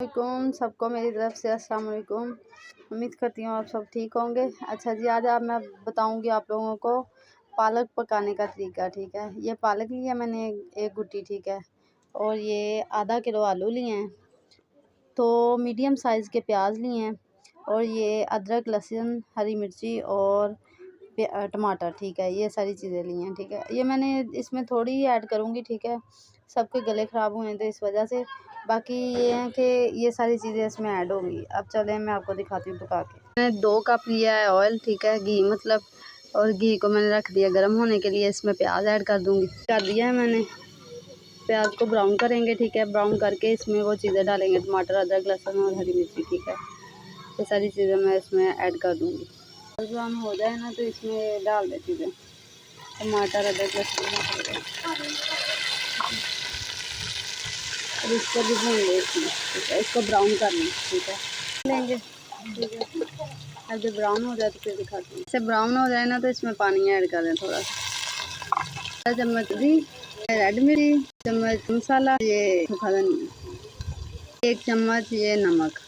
वालेकुम सबको मेरी तरफ से अस्सलाम वालेकुम। उम्मीद करती हूँ आप सब ठीक होंगे। अच्छा जी, आज मैं बताऊँगी आप लोगों को पालक पकाने का तरीका। ठीक है, ये पालक लिया मैंने एक गुट्टी, ठीक है, और ये आधा किलो आलू लिए हैं, तो मीडियम साइज़ के प्याज लिए हैं, और ये अदरक, लहसुन, हरी मिर्ची और टमाटर, ठीक है, ये सारी चीज़ें ली हैं। ठीक है, ये मैंने इसमें थोड़ी ही ऐड करूँगी, ठीक है, सबके गले ख़राब हुए हैं तो इस वजह से। बाकी ये है कि ये सारी चीज़ें इसमें ऐड होंगी। अब चलें मैं आपको दिखाती हूँ पका के। मैंने 2 कप लिया है ऑयल, ठीक है, घी मतलब, और घी को मैंने रख दिया गर्म होने के लिए। इसमें प्याज ऐड कर दूँगी। कर दिया है मैंने, प्याज को ब्राउन करेंगे, ठीक है, ब्राउन करके इसमें वो चीज़ें डालेंगे, टमाटर, अदरक, लहसुन और हरी मिर्ची, ठीक है, ये सारी चीज़ें मैं इसमें ऐड कर दूँगी। और ब्राउन हो जाए ना तो इसमें डाल दे चीज़ें, टमाटर, अदरक, लहसुन, और इसको भी भून ले इसमें, ठीक है, इसको ब्राउन कर लें, ठीक है, लेंगे, ठीक है। अब जब ब्राउन हो जाए तो फिर दिखाती हूँ। इससे ब्राउन हो जाए ना तो इसमें पानी ऐड कर दें थोड़ा सा, चम्मच दी रेड मिर्ची, चम्मच मसाला, ये सूखा धनिया, 1 चम्मच ये नमक।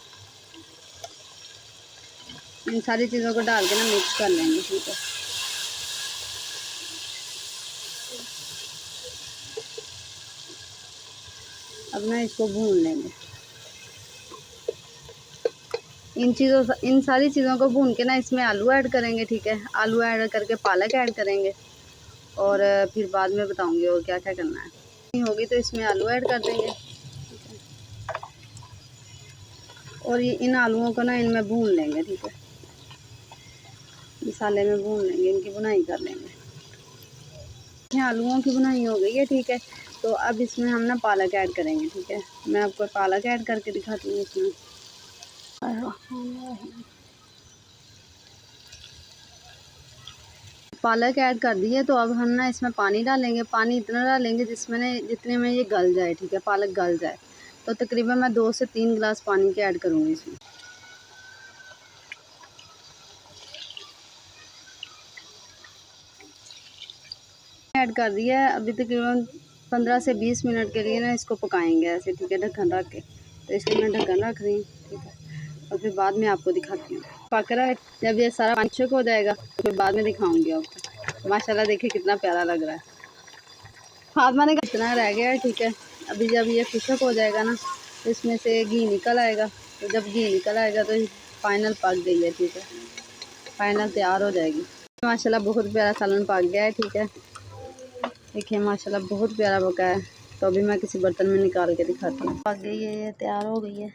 इन सारी चीज़ों को डाल के ना मिक्स कर लेंगे, ठीक है। अब ना इसको भून लेंगे। इन सारी चीज़ों को भून के ना इसमें आलू ऐड करेंगे, ठीक है, आलू ऐड करके पालक ऐड करेंगे, और फिर बाद में बताऊंगी और क्या क्या करना है। नहीं होगी तो इसमें आलू ऐड कर देंगे, और ये इन आलूओं को ना इनमें भून लेंगे, ठीक है, मसाले में भून लेंगे, इनकी बुनाई कर लेंगे। आलूओं की बुनाई हो गई है, ठीक है, तो अब इसमें हम ना पालक ऐड करेंगे, ठीक है, मैं आपको पालक ऐड करके दिखाती हूँ इसमें। पालक ऐड कर दी है, तो अब हम ना इसमें पानी डालेंगे। पानी इतना डालेंगे जितने में ये गल जाए, ठीक है, पालक गल जाए। तो तकरीबन मैं 2 से 3 गिलास पानी के ऐड करूँगी इसमें। ऐड कर दिया है। अभी तकरीबन 15 से 20 मिनट के लिए ना इसको पकाएंगे ऐसे, ठीक है, ढक्कन रख के। तो इसलिए मैं ढक्कन रख रही हूँ, ठीक है, और फिर बाद में आपको दिखाती हूँ। पक रहा है, जब ये सारा पानी शुक हो जाएगा तो फिर बाद में दिखाऊंगी आपको। माशाल्लाह देखिए कितना प्यारा लग रहा है। हाथ मैंने इतना रह गया है, ठीक है। अभी जब ये खुशक हो जाएगा ना तो इसमें से घी निकल आएगा। तो जब घी निकल आएगा तो फाइनल पक गई है, ठीक है, फाइनल तैयार हो जाएगी। माशाल्लाह बहुत प्यारा सालन पक गया है, ठीक है, देखिए माशाल्लाह बहुत प्यारा पका है। तो अभी मैं किसी बर्तन में निकाल के दिखाती हूँ। पक गई है, ये तैयार हो गई है।